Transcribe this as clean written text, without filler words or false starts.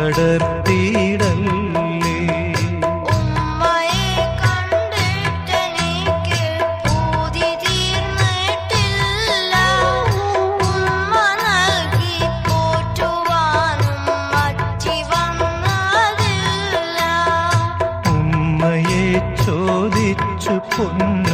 പടർത്തിയിടല്ലേ. ഉമ്മയെ കണ്ടിട്ടെനിക്ക് പൂതി തീർന്നിട്ടില്ല. ഉമ്മ നൽകി പോറ്റുവാനും മറ്റി വന്നതില്ല. ഉമ്മയെ ചോദിച്ചു പൊന്നു